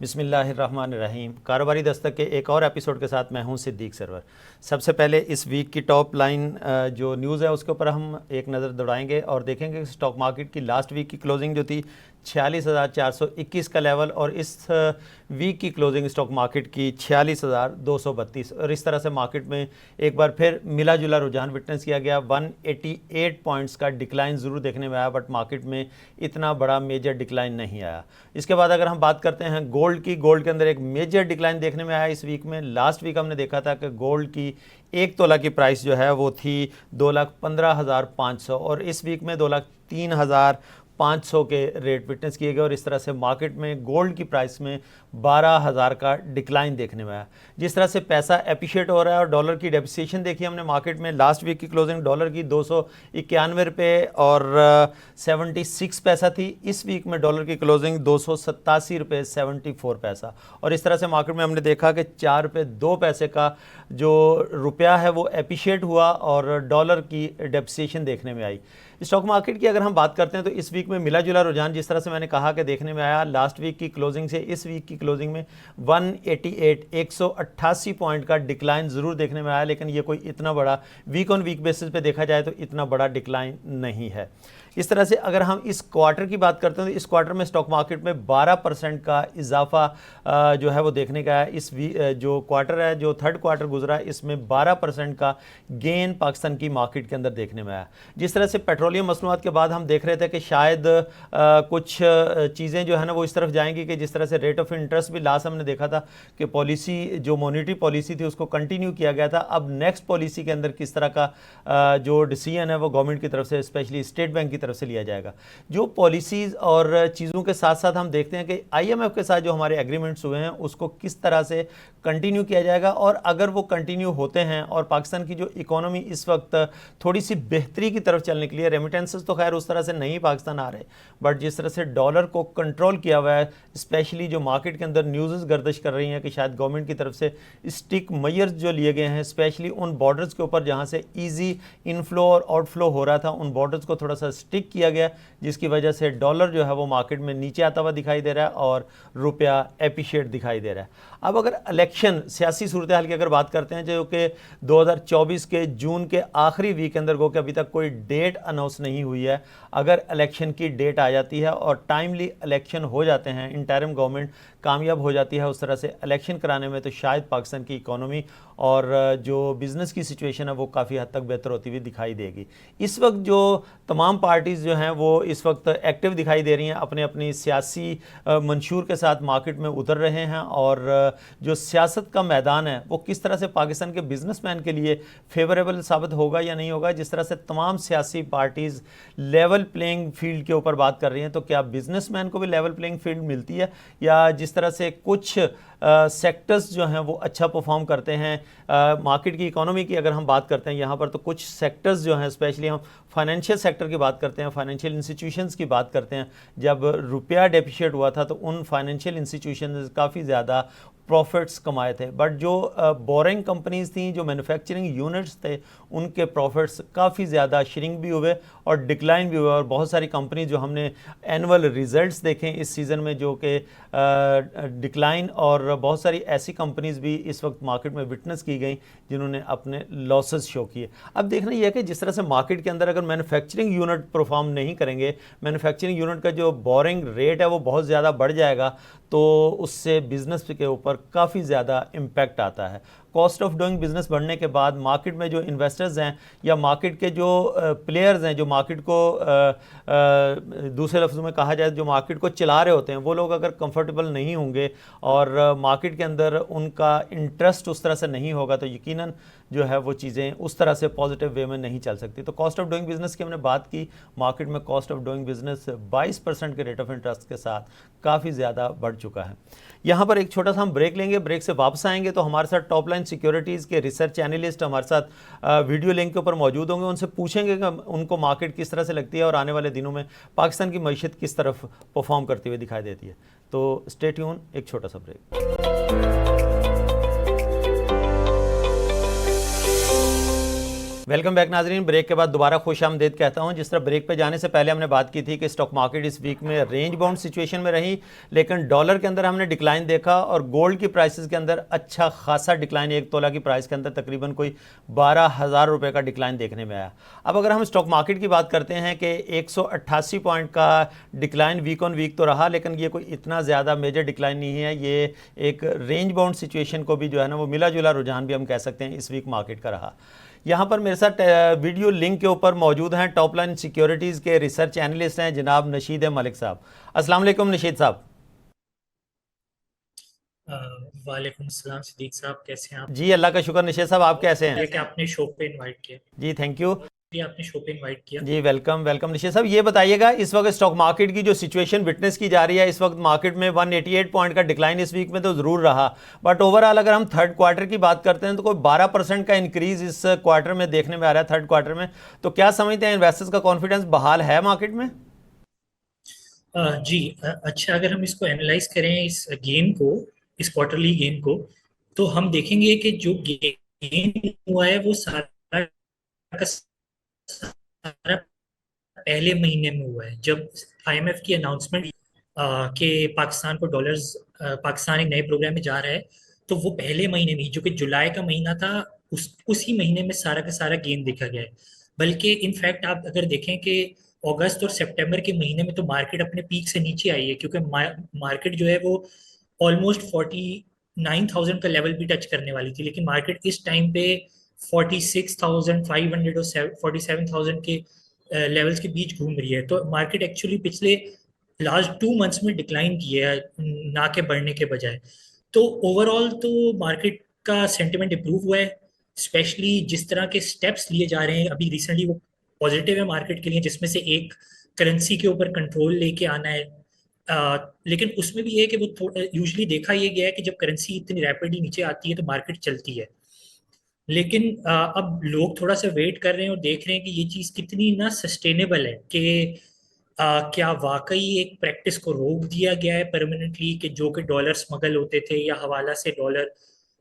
बिस्मिल्लाहिर्रहमानिर्रहीम। कारोबारी दस्तक के एक और एपिसोड के साथ मैं हूं सिद्दीक सरवर। सबसे पहले इस वीक की टॉप लाइन जो न्यूज़ है उसके ऊपर हम एक नज़र दौड़ाएंगे और देखेंगे कि स्टॉक मार्केट की लास्ट वीक की क्लोजिंग जो थी 46,421 का लेवल, और इस वीक की क्लोजिंग स्टॉक मार्केट की 46,232, और इस तरह से मार्केट में एक बार फिर मिला जुला रुझान विटनेस किया गया। 188 पॉइंट्स का डिक्लाइन ज़रूर देखने में आया, बट मार्केट में इतना बड़ा मेजर डिक्लाइन नहीं आया। इसके बाद अगर हम बात करते हैं गोल्ड की, गोल्ड के अंदर एक मेजर डिक्लाइन देखने में आया इस वीक में। लास्ट वीक हमने देखा था कि गोल्ड की 1 तोला की प्राइस जो है वो थी 2,15,500, और इस वीक में 2,03,500 के रेट विटनेस किए गए, और इस तरह से मार्केट में गोल्ड की प्राइस में 12,000 का डिक्लाइन देखने में आया। जिस तरह से पैसा एप्रिशिएट हो रहा है और डॉलर की डेप्रिसिएशन देखी हमने मार्केट में, लास्ट वीक की क्लोजिंग डॉलर की 291 रुपये और 76 पैसा थी। इस वीक में डॉलर की क्लोजिंग 287 रुपये 74 पैसा, और इस तरह से मार्केट में हमने देखा कि 4 रुपये 2 पैसे का जो रुपया है वो एप्रिशिएट हुआ और डॉलर की डेप्रिसिएशन देखने में आई। स्टॉक मार्केट की अगर हम बात करते हैं तो इस वीक में मिला जुला रुझान जिस तरह से मैंने कहा कि देखने में आया, लास्ट वीक की क्लोजिंग से इस वीक की क्लोजिंग में 188 पॉइंट का डिक्लाइन ज़रूर देखने में आया, लेकिन ये कोई इतना बड़ा वीक ऑन वीक बेसिस पे देखा जाए तो इतना बड़ा डिक्लाइन नहीं है। इस तरह से अगर हम इस क्वार्टर की बात करते हैं तो इस क्वार्टर में स्टॉक मार्केट में 12% का इजाफा जो है वो देखने का है। इस जो क्वार्टर है, जो थर्ड क्वार्टर गुजरा है, इसमें 12% का गेन पाकिस्तान की मार्केट के अंदर देखने में आया। जिस तरह से पेट्रोलियम मसनूआत के बाद हम देख रहे थे कि शायद कुछ चीज़ें जो है ना वो इस तरफ जाएंगी कि जिस तरह से रेट ऑफ इंटरेस्ट भी लास्ट हमने देखा था कि पॉलिसी जो मॉनेटरी पॉलिसी थी उसको कंटिन्यू किया गया था। अब नेक्स्ट पॉलिसी के अंदर किस तरह का जो डिसीजन है वो गवर्नमेंट की तरफ से, स्पेशली स्टेट बैंक की तरफ से लिया जाएगा। जो पॉलिसीज़ और चीज़ों के साथ साथ हम देखते हैं कि IMF के साथ जो हमारे एग्रीमेंट्स हुए हैं उसको किस तरह से कंटिन्यू किया जाएगा, और अगर वो कंटिन्यू होते हैं और पाकिस्तान की जो इकोनॉमी इस वक्त थोड़ी सी बेहतरी की तरफ चलने के लिए, रेमिटेंसेस तो खैर उस तरह से नहीं पाकिस्तान आ रहे, बट जिस तरह से डॉलर को कंट्रोल किया हुआ है, स्पेशली जो मार्केट के अंदर न्यूज़ गर्दिश कर रही हैं कि शायद गवर्नमेंट की तरफ से स्टिक मेजर्स जो लिए गए हैं, स्पेशली उन बॉर्डर्स के ऊपर जहाँ से ईजी इनफ्लो और आउटफ्लो हो रहा था, उन बॉर्डर्स को थोड़ा सा स्टिक किया गया, जिसकी वजह से डॉलर जो है वो मार्केट में नीचे आता हुआ दिखाई दे रहा है और रुपया एप्रिशिएट दिखाई दे रहा है। अब अगर इलेक्शन सियासी सूरत हाल की अगर बात करते हैं, जो कि 2024 के जून के आखिरी वीक के अंदर गो कि अभी तक कोई डेट अनाउंस नहीं हुई है, अगर इलेक्शन की डेट आ जाती है और टाइमली इलेक्शन हो जाते हैं, इंटरिम गवर्नमेंट कामयाब हो जाती है उस तरह से इलेक्शन कराने में, तो शायद पाकिस्तान की इकोनॉमी और जो बिज़नेस की सिचुएशन है वो काफ़ी हद तक बेहतर होती हुई दिखाई देगी। इस वक्त जो तमाम पार्टीज़ जो हैं वो इस वक्त एक्टिव दिखाई दे रही हैं, अपने अपनी सियासी मंशूर के साथ मार्केट में उतर रहे हैं, और जो सियासत का मैदान है वो किस तरह से पाकिस्तान के बिजनेसमैन के लिए फेवरेबल साबित होगा या नहीं होगा। जिस तरह से तमाम सियासी पार्टीज़ लेवल प्लेइंग फील्ड के ऊपर बात कर रही हैं, तो क्या बिजनेसमैन को भी लेवल प्लेइंग फील्ड मिलती है, या जिस तरह से कुछ सेक्टर्स जो हैं वो अच्छा परफॉर्म करते हैं। मार्केट की इकोनॉमी की अगर हम बात करते हैं यहाँ पर, तो कुछ सेक्टर्स जो हैं, स्पेशली हम फाइनेंशियल सेक्टर की बात करते हैं, फाइनेंशियल इंस्टीट्यूशंस की बात करते हैं, जब रुपया डेप्रिशिएट हुआ था तो उन फाइनेंशियल इंस्टीट्यूशंस काफ़ी ज़्यादा प्रॉफिट्स कमाए थे, बट जो बोरिंग कंपनीज थी, जो मैन्युफैक्चरिंग यूनिट्स थे, उनके प्रॉफिट्स काफ़ी ज़्यादा श्रिंक भी हुए और डिक्लाइन भी हुए, और बहुत सारी कंपनी जो हमने एनुअल रिजल्ट्स देखें इस सीज़न में जो कि डिक्लाइन, और बहुत सारी ऐसी कंपनीज भी इस वक्त मार्केट में विटनेस की गई जिन्होंने अपने लॉसेस शो किए। अब देखना यह है कि जिस तरह से मार्केट के अंदर अगर मैन्युफैक्चरिंग यूनिट परफॉर्म नहीं करेंगे, मैन्युफैक्चरिंग यूनिट का जो बोरिंग रेट है वो बहुत ज़्यादा बढ़ जाएगा, तो उससे बिज़नेस के ऊपर काफ़ी ज़्यादा इम्पैक्ट आता है। कॉस्ट ऑफ डूइंग बिजनेस बढ़ने के बाद मार्केट में जो इन्वेस्टर्स हैं या मार्केट के जो प्लेयर्स हैं, जो मार्केट को दूसरे लफ्ज़ों में कहा जाए जो मार्केट को चला रहे होते हैं, वो लोग अगर कंफर्टेबल नहीं होंगे और मार्केट के अंदर उनका इंटरेस्ट उस तरह से नहीं होगा, तो यकीनन जो है वो चीज़ें उस तरह से पॉजिटिव वे में नहीं चल सकती। तो कॉस्ट ऑफ डूइंग बिजनेस की हमने बात की, मार्केट में कॉस्ट ऑफ डूइंग बिजनेस 22% के रेट ऑफ इंटरेस्ट के साथ काफ़ी ज़्यादा बढ़ चुका है। यहाँ पर एक छोटा सा हम ब्रेक लेंगे, ब्रेक से वापस आएंगे तो हमारे साथ टॉप लाइन सिक्योरिटीज़ के रिसर्च एनालिस्ट हमारे साथ वीडियो लिंक के ऊपर मौजूद होंगे। उनसे पूछेंगे कि उनको मार्केट किस तरह से लगती है और आने वाले दिनों में पाकिस्तान की मईशत किस तरफ परफॉर्म करती हुई दिखाई देती है। तो स्टे ट्यून, एक छोटा सा ब्रेक। वेलकम बैक नाजरीन। ब्रेक के बाद दोबारा खुश आमदीद कहता हूं। जिस तरह ब्रेक पे जाने से पहले हमने बात की थी कि स्टॉक मार्केट इस वीक में रेंज बाउंड सिचुएशन में रही, लेकिन डॉलर के अंदर हमने डिक्लाइन देखा और गोल्ड की प्राइसेस के अंदर अच्छा खासा डिक्लाइन, एक तोला की प्राइस के अंदर तकरीबन कोई 12,000 रुपये का डिक्लाइन देखने में आया। अब अगर हम स्टॉक मार्केट की बात करते हैं कि 188 पॉइंट का डिक्लाइन वीक ऑन वीक तो रहा, लेकिन ये कोई इतना ज़्यादा मेजर डिक्लाइन नहीं है। ये एक रेंज बाउंड सिचुएशन को भी जो है ना वो मिला जुला रुझान भी हम कह सकते हैं इस वीक मार्केट का रहा। यहाँ पर मेरे साथ वीडियो लिंक के ऊपर मौजूद हैं टॉप लाइन सिक्योरिटीज़ के रिसर्च एनालिस्ट हैं जनाब नशीद मलिक साहब। अस्सलाम वालेकुम नशीद साहब। वालेकुम सलाम सिद्दीक साहब, कैसे हैं आप? जी अल्लाह का शुक्र। नशीद साहब आप कैसे हैं? कि आपने शो पे इनवाइट किया। जी थैंक यू। जी, आपने शो पे इनवाइट किया। जी वेलकम वेलकम। नशीद साहब ये बताइएगा, इस वक्त स्टॉक मार्केट की जो सिचुएशन विटनेस की जा रही है, इस वक्त मार्केट में 188 पॉइंट का डिक्लाइन इस वीक में तो ज़रूर रहा, बट ओवरऑल अगर हम थर्ड क्वार्टर की बात करते हैं तो कोई 12% का इंक्रीज इस क्वार्टर में देखने में आ रहा है, थर्ड क्वार्टर में। तो क्या समझते हैं इन्वेस्टर्स का कॉन्फिडेंस बहाल है मार्केट में? जी, अच्छा, अगर हम इसको एनालाइज करें, इस गेन को, इस क्वार्टरली गेन को, तो हम देखेंगे कि जो गेन हुआ है वो सारा का सारा पहले महीने में हुआ है, जब आईएमएफ की अनाउंसमेंट कि पाकिस्तान को डॉलर्स, पाकिस्तान एक नए प्रोग्राम में जा रहा है, तो वो पहले महीने में ही, जो कि जुलाई का महीना था, उसी महीने में सारा का सारा गेन देखा गया है। बल्कि इनफैक्ट आप अगर देखें कि अगस्त और सितंबर के महीने में तो मार्केट अपने पीक से नीचे आई है, क्योंकि मार्केट जो है वो ऑलमोस्ट 49,000 का लेवल भी टच करने वाली थी, लेकिन मार्केट इस टाइम पे 46,500 और 47,000 के लेवल्स के बीच घूम रही है। तो मार्केट एक्चुअली पिछले लास्ट 2 मंथ्स में डिक्लाइन किया है, ना के बढ़ने के बजाय। तो ओवरऑल तो मार्केट का सेंटिमेंट इंप्रूव हुआ है, स्पेशली जिस तरह के स्टेप्स लिए जा रहे हैं अभी रिसेंटली, वो पॉजिटिव है मार्केट के लिए, जिसमें से एक करेंसी के ऊपर कंट्रोल लेके आना है। लेकिन उसमें भी ये है कि वो यूजली देखा ये गया है कि जब करेंसी इतनी रैपिडली नीचे आती है तो मार्केट चलती है। लेकिन अब लोग थोड़ा सा वेट कर रहे हैं और देख रहे हैं कि ये चीज कितनी ना सस्टेनेबल है, कि क्या वाकई एक प्रैक्टिस को रोक दिया गया है परमानेंटली, कि जो कि डॉलर स्मगल होते थे या हवाला से डॉलर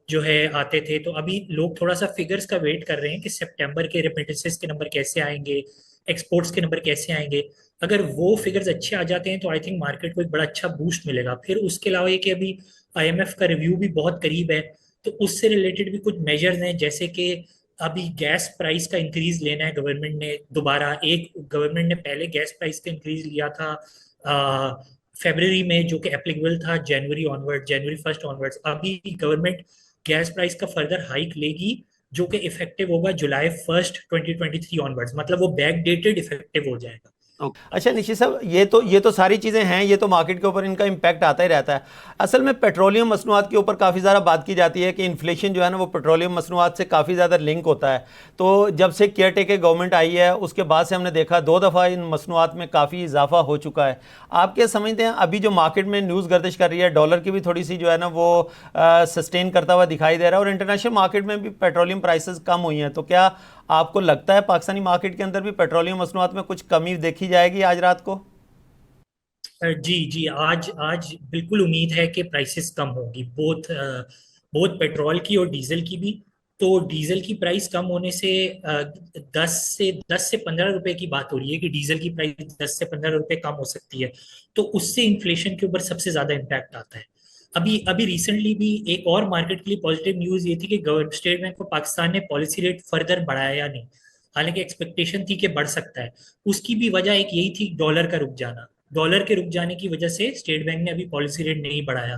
जो है आते थे। तो अभी लोग थोड़ा सा फिगर्स का वेट कर रहे हैं कि सितंबर के रेमिटेंसेस के नंबर कैसे आएंगे, एक्सपोर्ट्स के नंबर कैसे आएंगे। अगर वो फिगर्स अच्छे आ जाते हैं तो आई थिंक मार्केट को एक बड़ा अच्छा बूस्ट मिलेगा। फिर उसके अलावा ये कि अभी आईएमएफ का रिव्यू भी बहुत करीब है, तो उससे रिलेटेड भी कुछ मेजर्स हैं, जैसे कि अभी गैस प्राइस का इंक्रीज लेना है गवर्नमेंट ने दोबारा। एक गवर्नमेंट ने पहले गैस प्राइस का इंक्रीज लिया था फेब्रवरी में, जो कि एप्लीकेबल था जनवरी 1 ऑनवर्ड्स। अभी गवर्नमेंट गैस प्राइस का फर्दर हाइक लेगी, जो कि इफेक्टिव होगा जुलाई 1 2023 ऑनवर्ड्स, मतलब वो बैक डेटेड इफेक्टिव हो जाएगा। अच्छा निशित साहब, ये तो सारी चीज़ें हैं, ये तो मार्केट के ऊपर इनका इम्पैक्ट आता ही रहता है। असल में पेट्रोलियम मसनूआत के ऊपर काफ़ी ज़्यादा बात की जाती है कि इन्फ्लेशन जो है ना वो पेट्रोलियम मसनूआत से काफ़ी ज़्यादा लिंक होता है। तो जब से केयर टेकर गवर्नमेंट आई है उसके बाद से हमने देखा 2 दफ़ा इन मसनूआत में काफ़ी इजाफा हो चुका है। आप क्या समझते हैं अभी जो मार्केट में न्यूज़ गर्दिश कर रही है, डॉलर की भी थोड़ी सी जो है ना वो सस्टेन करता हुआ दिखाई दे रहा है और इंटरनेशनल मार्केट में भी पेट्रोलियम प्राइसेस कम हुई हैं, तो क्या आपको लगता है पाकिस्तानी मार्केट के अंदर भी पेट्रोलियम मसनूआत में कुछ कमी देखी जाएगी आज रात को? जी जी, आज आज बिल्कुल उम्मीद है कि प्राइसेस कम होगी, बोथ बोथ पेट्रोल की और डीजल की भी। तो डीजल की प्राइस कम होने से 10 से 15 रुपए की बात हो रही है कि डीजल की प्राइस 10 से 15 रुपए कम हो सकती है। तो उससे इन्फ्लेशन के ऊपर सबसे ज्यादा इम्पैक्ट आता है। अभी अभी रिसेंटली भी एक और मार्केट के लिए पॉजिटिव न्यूज ये थी कि स्टेट बैंक ऑफ पाकिस्तान ने पॉलिसी रेट फर्दर बढ़ाया या नहीं। हालांकि एक्सपेक्टेशन थी कि बढ़ सकता है। उसकी भी वजह एक यही थी, डॉलर का रुक जाना। डॉलर के रुक जाने की वजह से स्टेट बैंक ने अभी पॉलिसी रेट नहीं बढ़ाया।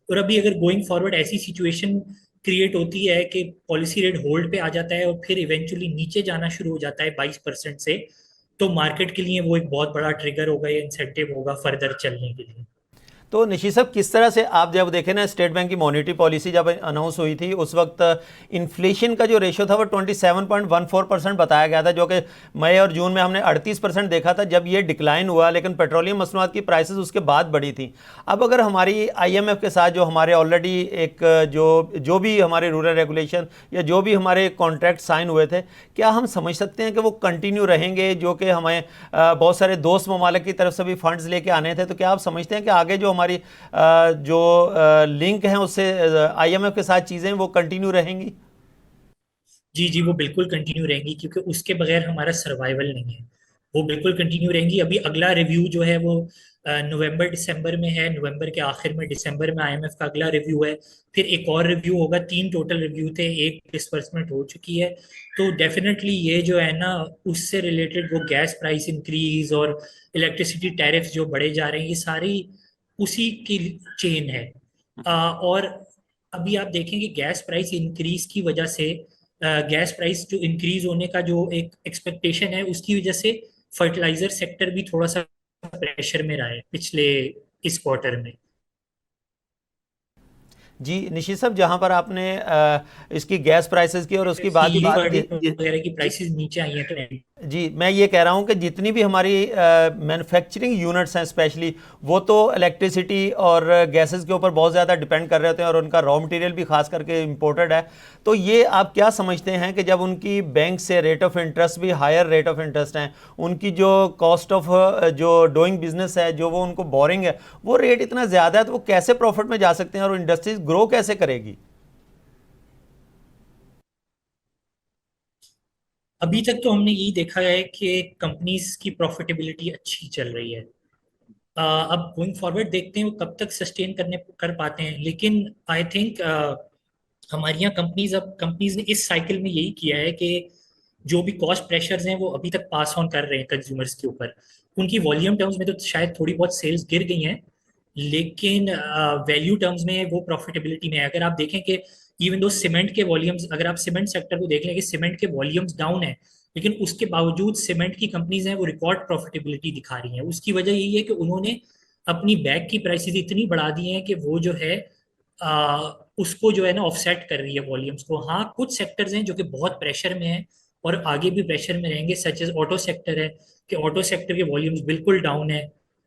और अभी अगर गोइंग फॉरवर्ड ऐसी सिचुएशन क्रिएट होती है कि पॉलिसी रेट होल्ड पे आ जाता है और फिर इवेंचुअली नीचे जाना शुरू हो जाता है 22% से, तो मार्केट के लिए वो एक बहुत बड़ा ट्रिगर होगा या इंसेंटिव होगा फर्दर चलने के लिए। तो निशी साहब किस तरह से आप जब देखें ना, स्टेट बैंक की मॉनेटरी पॉलिसी जब अनाउंस हुई थी उस वक्त इन्फ्लेशन का जो रेशो था वो 27.14% बताया गया था, जो कि मई और जून में हमने 38% देखा था जब ये डिक्लाइन हुआ, लेकिन पेट्रोलियम मसनूआत की प्राइसेस उसके बाद बढ़ी थी। अब अगर हमारी आईएमएफ के साथ जो हमारे ऑलरेडी एक जो भी हमारे रूरल रेगुलेशन या जो भी हमारे कॉन्ट्रैक्ट साइन हुए थे, क्या हम समझ सकते हैं कि वो कंटिन्यू रहेंगे, जो कि हमें बहुत सारे दोस्त ममालिक की तरफ से भी फंड्स लेके आने थे? तो क्या आप समझते हैं कि आगे जो हमारी जो लिंक है उससे आईएमएफ के साथ चीज़ें वो कंटिन्यू रहेंगी? जी जी, वो बिल्कुल कंटिन्यू रहेंगी, क्योंकि उसके बगैर हमारा सर्वाइवल नहीं है। वो बिल्कुल कंटिन्यू रहेंगी। अभी अगला रिव्यू जो है वो नवंबर दिसंबर में है, नवंबर के आखिर में, दिसंबर में आईएमएफ का अगला रिव्यू है। फिर एक और रिव्यू होगा, तीन टोटल रिव्यू थे, एक डिसबर्समेंट हो चुकी है। तो डेफिनेटली ये जो है ना, उससे रिलेटेड वो गैस प्राइस इंक्रीज और इलेक्ट्रिसिटी टैरिफ जो बढ़े जा रहे हैं, ये सारी उसी की चेन है। और अभी आप देखेंगे गैस प्राइस इंक्रीज की वजह से, गैस प्राइस जो इंक्रीज होने का जो एक एक्सपेक्टेशन है, उसकी वजह से फर्टिलाइजर सेक्टर भी थोड़ा सा प्रेशर में रहा है पिछले इस क्वार्टर में। जी निशित साहब, जहाँ पर आपने इसकी गैस प्राइसेस की और उसकी बात स्टील की वगैरह की जी, प्राइसेस नीचे आई हैं तो। जी मैं ये कह रहा हूँ कि जितनी भी हमारी मैन्युफैक्चरिंग यूनिट्स हैं स्पेशली, वो तो इलेक्ट्रिसिटी और गैसेस के ऊपर बहुत ज़्यादा डिपेंड कर रहे होते हैं और उनका रॉ मटेरियल भी खास करके इम्पोर्टेड है। तो ये आप क्या समझते हैं कि जब उनकी बैंक से रेट ऑफ इंटरेस्ट भी हायर रेट ऑफ इंटरेस्ट हैं, उनकी जो कॉस्ट ऑफ जो डूइंग बिजनेस है, जो वो उनको बोरिंग है, वो रेट इतना ज़्यादा है, तो वो कैसे प्रॉफिट में जा सकते हैं और इंडस्ट्रीज ग्रो कैसे करेगी? अभी तक तो हमने यही देखा है कि कंपनीज की प्रॉफिटेबिलिटी अच्छी चल रही है। अब गोइंग फॉरवर्ड देखते हैं वो कब तक सस्टेन करने कर पाते हैं। लेकिन आई थिंक हमारी यहाँ कंपनीज ने इस साइकिल में यही किया है कि जो भी कॉस्ट प्रेशर्स हैं वो अभी तक पास ऑन कर रहे हैं कंज्यूमर्स के ऊपर। उनकी वॉल्यूम टर्म्स में तो शायद थोड़ी बहुत सेल्स गिर गई हैं, लेकिन वैल्यू टर्म्स में वो प्रॉफिटेबिलिटी में है। अगर आप देखें कि इवन दो सीमेंट के वॉल्यूम्स, अगर आप सीमेंट सेक्टर को देख लें कि सीमेंट के वॉल्यूम्स डाउन है, लेकिन उसके बावजूद सीमेंट की कंपनीज हैं वो रिकॉर्ड प्रॉफिटेबिलिटी दिखा रही हैं। उसकी वजह यही है कि उन्होंने अपनी बैग की प्राइसेस इतनी बढ़ा दी हैं कि वो जो है उसको जो है ना ऑफसेट कर रही है वॉल्यूम्स को। हाँ, कुछ सेक्टर्स हैं जो कि बहुत प्रेशर में हैं और आगे भी प्रेशर में रहेंगे, सच एज ऑटो सेक्टर है, कि ऑटो सेक्टर के वॉल्यूम्स बिल्कुल डाउन है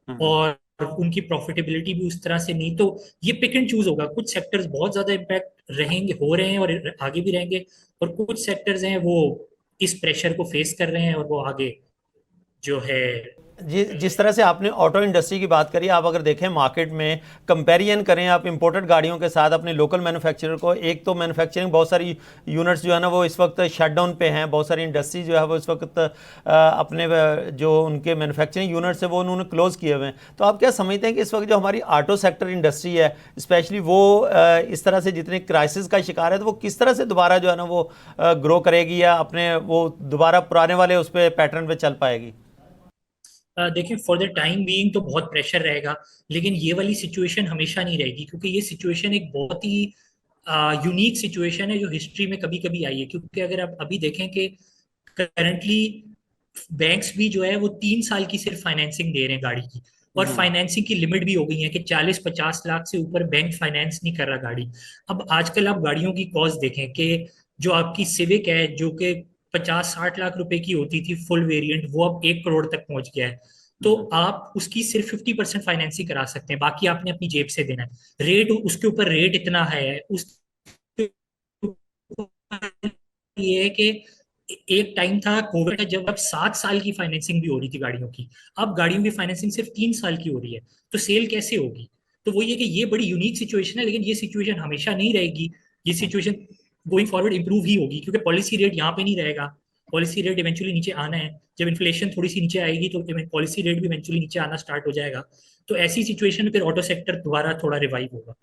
हम्म। और उनकी प्रॉफिटेबिलिटी भी उस तरह से नहीं। तो ये पिक एंड चूज होगा। कुछ सेक्टर्स बहुत ज्यादा इम्पैक्ट रहेंगे, हो रहे हैं और आगे भी रहेंगे, और कुछ सेक्टर्स हैं वो इस प्रेशर को फेस कर रहे हैं और वो आगे जो है। जिस तरह से आपने ऑटो इंडस्ट्री की बात करी, आप अगर देखें मार्केट में कंपैरिजन करें आप इंपोर्टेड गाड़ियों के साथ अपने लोकल मैन्युफैक्चरर को, एक तो मैन्युफैक्चरिंग बहुत सारी यूनिट्स जो है ना वो इस वक्त शट डाउन पे हैं, बहुत सारी इंडस्ट्री जो है वो इस वक्त अपने जो उनके मैन्युफैक्चरिंग यूनिट्स है वो उन्होंने क्लोज किए हुए हैं। तो आप क्या समझते हैं कि इस वक्त जो हमारी ऑटो सेक्टर इंडस्ट्री है स्पेशली, वो इस तरह से जितने क्राइसिस का शिकार है, तो वो किस तरह से दोबारा जो है ना वो ग्रो करेगी या अपने वो दोबारा पुराने वाले उस पर पैटर्न पे चल पाएगी? देखिए, फॉर द टाइम बीइंग तो बहुत प्रेशर रहेगा, लेकिन ये वाली सिचुएशन हमेशा नहीं रहेगी, क्योंकि ये सिचुएशन एक बहुत ही यूनिक सिचुएशन है जो हिस्ट्री में कभी कभी आई है। क्योंकि अगर आप अभी देखें कि करंटली बैंक्स भी जो है वो 3 साल की सिर्फ फाइनेंसिंग दे रहे हैं गाड़ी की, और हम्म। फाइनेंसिंग की लिमिट भी हो गई है कि 40-50 लाख से ऊपर बैंक फाइनेंस नहीं कर रहा गाड़ी। अब आजकल आप गाड़ियों की कॉस्ट देखें कि जो आपकी सिविक है, जो कि 50-60 लाख रुपए की होती थी फुल वेरिएंट, वो अब 1 करोड़ तक पहुंच गया है। तो हम्म। आप उसकी सिर्फ 50% फाइनेंसिंग करा सकते हैं, बाकी आपने अपनी जेब से देना है। रेट उसके ऊपर रेट इतना है उस, ये है कि एक टाइम था कोविड का जब अब 7 साल की फाइनेंसिंग भी हो रही थी गाड़ियों की। अब गाड़ियों की फाइनेंसिंग सिर्फ 3 साल की हो रही है। तो सेल कैसे होगी? तो वो ये कि ये बड़ी यूनिक सिचुएशन है, लेकिन ये सिचुएशन हमेशा नहीं रहेगी। ये सिचुएशन गोइंग फॉरवर्ड इंप्रूव ही होगी, क्योंकि पॉलिसी रेट यहाँ पे नहीं रहेगा। पॉलिसी रेट इवेंचुअली नीचे आना है। जब इन्फ्लेशन थोड़ी सी नीचे आएगी तो पॉलिसी रेट भी इवेंचुअली नीचे आना स्टार्ट हो जाएगा। तो ऐसी सिचुएशन में फिर ऑटो सेक्टर दोबारा थोड़ा रिवाइव होगा।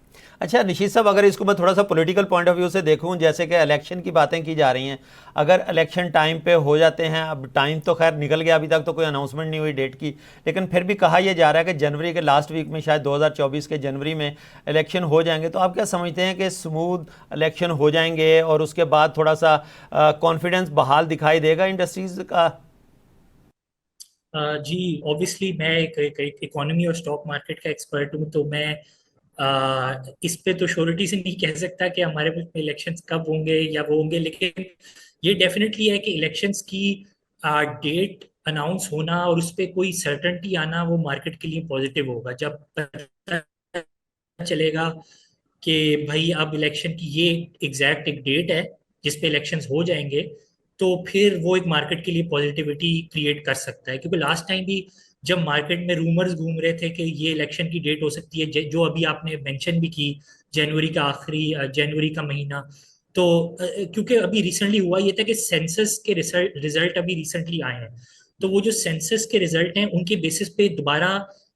अच्छा निशीत साहब, अगर इसको मैं थोड़ा सा पॉलिटिकल पॉइंट ऑफ व्यू से देखूं, जैसे कि इलेक्शन की बातें की जा रही हैं, अगर इलेक्शन टाइम पे हो जाते हैं, अब टाइम तो खैर निकल गया, अभी तक तो कोई अनाउंसमेंट नहीं हुई डेट की, लेकिन फिर भी कहा यह जा रहा है कि जनवरी के लास्ट वीक में, शायद 2024 के जनवरी में इलेक्शन हो जाएंगे, तो आप क्या समझते हैं कि स्मूथ इलेक्शन हो जाएंगे और उसके बाद थोड़ा सा कॉन्फिडेंस बहाल दिखाई देगा इंडस्ट्रीज का? जी, ऑब्वियसली मैं एक इकोनॉमी और स्टॉक मार्केट का एक्सपर्ट हूँ, तो मैं इस पे तो श्योरिटी से नहीं कह सकता कि हमारे मुल्क में इलेक्शंस कब होंगे या वो होंगे। लेकिन ये डेफिनेटली है कि इलेक्शंस की डेट अनाउंस होना और उस पर कोई सर्टेनिटी आना वो मार्केट के लिए पॉजिटिव होगा। जब पता चलेगा कि भाई अब इलेक्शन की ये एग्जैक्ट एक डेट है जिस पे इलेक्शंस हो जाएंगे, तो फिर वो एक मार्केट के लिए पॉजिटिविटी क्रिएट कर सकता है। क्योंकि लास्ट टाइम भी जब मार्केट में रूमर्स घूम रहे थे कि ये इलेक्शन की डेट हो सकती है, जो अभी आपने मेंशन भी की, जनवरी का आखिरी, जनवरी का महीना, तो क्योंकि अभी रिसेंटली हुआ ये था कि सेंसस के रिजल्ट अभी रिसेंटली आए हैं, तो वो जो सेंसस के रिजल्ट हैं उनके बेसिस पे दोबारा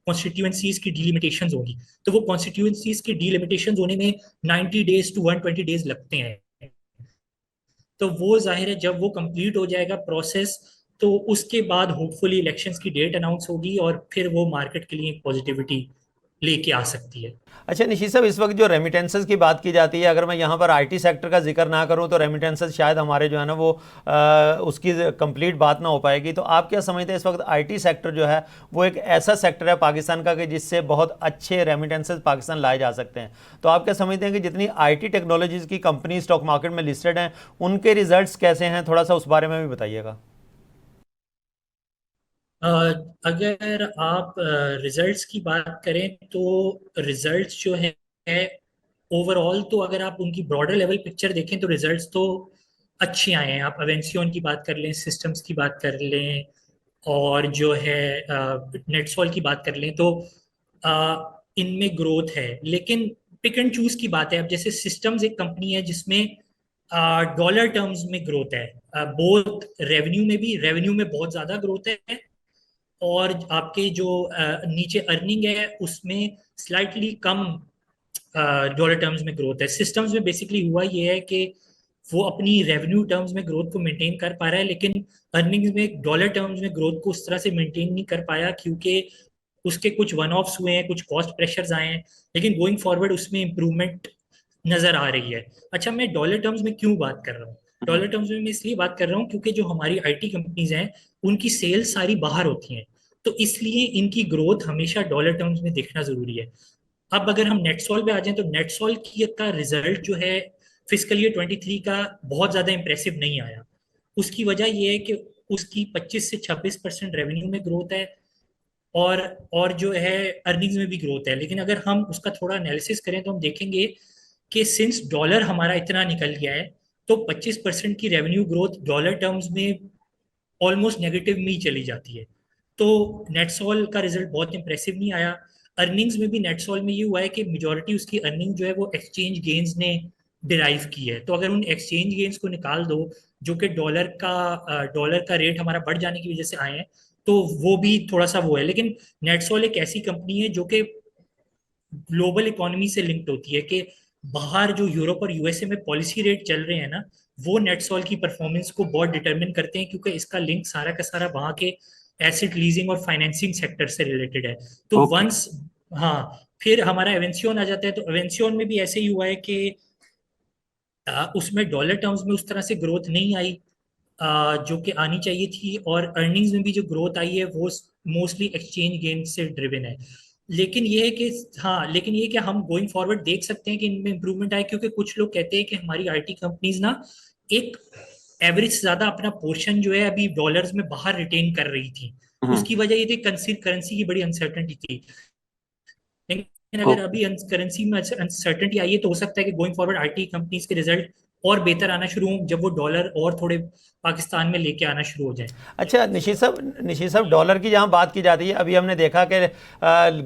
कॉन्स्टिट्यूएंसीज की डिलिमिटेशन होगी। तो वो कॉन्स्टिट्यूएंसीज की डिलिमिटेशन होने में 90 डेज टू 120 डेज लगते हैं। तो वो जाहिर है जब वो कंप्लीट हो जाएगा प्रोसेस, तो उसके बाद होपफुली इलेक्शंस की डेट अनाउंस होगी और फिर वो मार्केट के लिए पॉजिटिविटी लेके आ सकती है। अच्छा निशीत साहब, इस वक्त जो रेमिटेंसेस की बात की जाती है, अगर मैं यहाँ पर आईटी सेक्टर का जिक्र ना करूँ तो रेमिटेंसेस शायद हमारे जो है ना वो उसकी कंप्लीट बात ना हो पाएगी। तो आप क्या समझते हैं इस वक्त आईटी सेक्टर जो है वो एक ऐसा सेक्टर है पाकिस्तान का कि जिससे बहुत अच्छे रेमिटेंसेस पाकिस्तान लाए जा सकते हैं? तो आप क्या समझते हैं कि जितनी आईटी टेक्नोलॉजीज़ की कंपनी स्टॉक मार्केट में लिस्टेड हैं उनके रिजल्ट्स कैसे हैं? थोड़ा सा उस बारे में भी बताइएगा। अ, अगर आप रिजल्ट्स की बात करें तो रिजल्ट्स जो है ओवरऑल, तो अगर आप उनकी ब्रॉडर लेवल पिक्चर देखें तो रिजल्ट्स तो अच्छे आए हैं। आप अवेंसियन की बात कर लें, सिस्टम्स की बात कर लें, और जो है नेटसॉल की बात कर लें, तो इनमें ग्रोथ है। लेकिन पिक एंड चूज की बात है। अब जैसे सिस्टम्स एक कंपनी है जिसमें डॉलर टर्म्स में ग्रोथ है, बोथ रेवेन्यू में भी, रेवेन्यू में बहुत ज्यादा ग्रोथ है, और आपके जो नीचे अर्निंग है उसमें स्लाइटली कम डॉलर टर्म्स में ग्रोथ है। सिस्टम्स में बेसिकली हुआ ये है कि वो अपनी रेवेन्यू टर्म्स में ग्रोथ को मेंटेन कर पा रहा है, लेकिन अर्निंग्स में डॉलर टर्म्स में ग्रोथ को उस तरह से मेंटेन नहीं कर पाया, क्योंकि उसके कुछ वन ऑफ्स हुए हैं, कुछ कॉस्ट प्रेशर्स आए हैं। लेकिन गोइंग फॉरवर्ड उसमें इंप्रूवमेंट नजर आ रही है। अच्छा, मैं डॉलर टर्म्स में क्यों बात कर रहा हूँ? डॉलर टर्म्स में मैं इसलिए बात कर रहा हूँ क्योंकि जो हमारी आईटी कंपनीज हैं उनकी सेल्स सारी बाहर होती हैं, तो इसलिए इनकी ग्रोथ हमेशा डॉलर टर्म्स में देखना जरूरी है। अब अगर हम नेटसॉल पे आ जाएं तो नेटसॉल की का रिजल्ट जो है फिजिकल ईयर 23 का बहुत ज्यादा इंप्रेसिव नहीं आया। उसकी वजह यह है कि उसकी 25 से 26% रेवेन्यू में ग्रोथ है, और जो है अर्निंग्स में भी ग्रोथ है। लेकिन अगर हम उसका थोड़ा एनालिसिस करें तो हम देखेंगे कि सिंस डॉलर हमारा इतना निकल गया है, तो 25% की रेवेन्यू ग्रोथ डॉलर टर्म्स में ऑलमोस्ट नेगेटिव में ही चली जाती है। तो नेटसॉल का रिजल्ट बहुत इंप्रेसिव नहीं आया। अर्निंग्स में भी नेटसॉल में ये हुआ है कि मेजोरिटी उसकी अर्निंग जो है वो एक्सचेंज गेन्स ने डिराइव की है। तो अगर उन एक्सचेंज गेन्स को निकाल दो, जो कि डॉलर का रेट हमारा बढ़ जाने की वजह से आए हैं, तो वो भी थोड़ा सा वो है। लेकिन नेटसॉल एक ऐसी कंपनी है जो कि ग्लोबल इकोनॉमी से लिंक्ड होती है, कि बाहर जो यूरोप और यूएसए में पॉलिसी रेट चल रहे हैं ना, वो नेटसॉल की परफॉर्मेंस को बहुत डिटरमिन करते हैं, क्योंकि इसका लिंक सारा का सारा वहां के एसेट लीजिंग और फाइनेंसिंग सेक्टर से रिलेटेड है। तो ओके। वंस, हाँ, फिर हमारा एवेंसियन आ जाता है। तो एवेंसियन में भी ऐसे ही हुआ है कि उसमें डॉलर टर्म्स में उस तरह से ग्रोथ नहीं आई जो कि आनी चाहिए थी, और अर्निंग्स में भी जो ग्रोथ आई है वो मोस्टली एक्सचेंज गेन से ड्रिवन है। लेकिन ये है कि, हाँ, लेकिन ये कि हम गोइंग फॉरवर्ड देख सकते हैं कि इनमें इंप्रूवमेंट आए, क्योंकि कुछ लोग कहते हैं कि हमारी आईटी कंपनीज ना एक एवरेज से ज्यादा अपना पोर्शन जो है अभी डॉलर्स में बाहर रिटेन कर रही थी। हम्म। उसकी वजह ये थी करेंसी की बड़ी अनसर्टेनिटी थी। लेकिन अगर ओके। अभी करेंसी में अनसर्टेनिटी आई है, तो हो सकता है कि गोइंग फॉरवर्ड आईटी कंपनीज के रिजल्ट और बेहतर आना शुरू हों, जब वो डॉलर और थोड़े पाकिस्तान में लेके आना शुरू हो जाए। अच्छा निशीत साहब, डॉलर की जहाँ बात की जाती है, अभी हमने देखा कि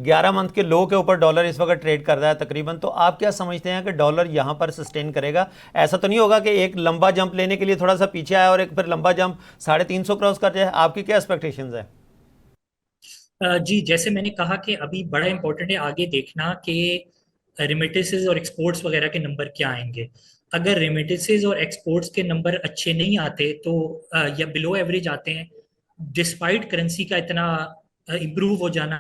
11 मंथ के लो के ऊपर डॉलर इस वक्त ट्रेड कर रहा है तकरीबन। तो आप क्या समझते हैं कि डॉलर यहाँ पर सस्टेन करेगा? ऐसा तो नहीं होगा कि एक लंबा जंप लेने के लिए थोड़ा सा पीछे आया और एक फिर लंबा जंप 350 क्रॉस कर जाए? आपकी क्या एक्सपेक्टेशंस है? जी, जैसे मैंने कहा कि अभी बड़ा इंपॉर्टेंट है आगे देखना कि रेमिटेंसेस और एक्सपोर्ट्स वगैरह के नंबर क्या आएंगे। अगर रेमिटेंसेस और एक्सपोर्ट्स के नंबर अच्छे नहीं आते, तो या बिलो एवरेज आते हैं डिस्पाइट करेंसी का इतना इम्प्रूव हो जाना,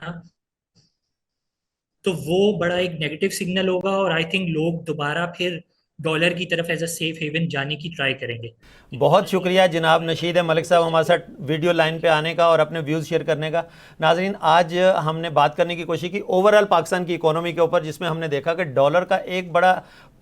तो वो बड़ा एक नेगेटिव सिग्नल होगा, और आई थिंक लोग दोबारा फिर डॉलर की तरफ एज अ सेफ हेवन जाने की ट्राई करेंगे। बहुत शुक्रिया जनाब नशीद मलिक साहब हमारे साथ वीडियो लाइन पे आने का और अपने व्यूज़ शेयर करने का। नाजरीन, आज हमने बात करने की कोशिश की ओवरऑल पाकिस्तान की इकोनॉमी के ऊपर, जिसमें हमने देखा कि डॉलर का एक बड़ा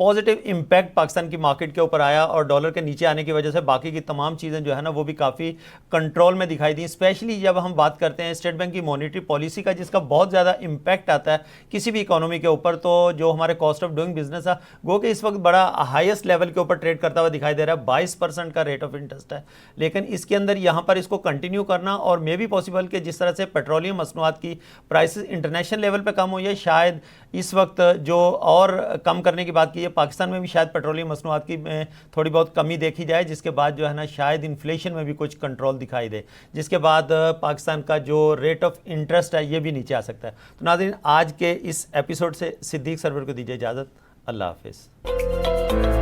पॉजिटिव इम्पैक्ट पाकिस्तान की मार्केट के ऊपर आया, और डॉलर के नीचे आने की वजह से बाकी की तमाम चीज़ें जो है ना वो भी काफ़ी कंट्रोल में दिखाई दी। स्पेशली जब हम बात करते हैं स्टेट बैंक की मॉनेटरी पॉलिसी का, जिसका बहुत ज़्यादा इम्पैक्ट आता है किसी भी इकोनॉमी के ऊपर, तो जो हमारे कॉस्ट ऑफ डूइंग बिजनेस है वो कि इस वक्त बड़ा हाईएस्ट लेवल के ऊपर ट्रेड करता हुआ दिखाई दे रहा है। 22% का रेट ऑफ इंटरेस्ट है। लेकिन इसके अंदर यहाँ पर इसको कंटिन्यू करना, और मे भी पॉसिबल कि जिस तरह से पेट्रोलियम मसनूआत की प्राइसेस इंटरनेशनल लेवल पे कम हुई है, शायद इस वक्त जो और कम करने की बात की है पाकिस्तान में भी शायद पेट्रोलियम मसनूआत की में थोड़ी बहुत कमी देखी जाए, जिसके बाद जो है ना शायद इन्फ्लेशन में भी कुछ कंट्रोल दिखाई दे, जिसके बाद पाकिस्तान का जो रेट ऑफ इंटरेस्ट है ये भी नीचे आ सकता है। तो नाज़रीन, आज के इस एपिसोड से सिद्दीक सरवर को दीजिए इजाज़त। अल्लाह हाफिज़।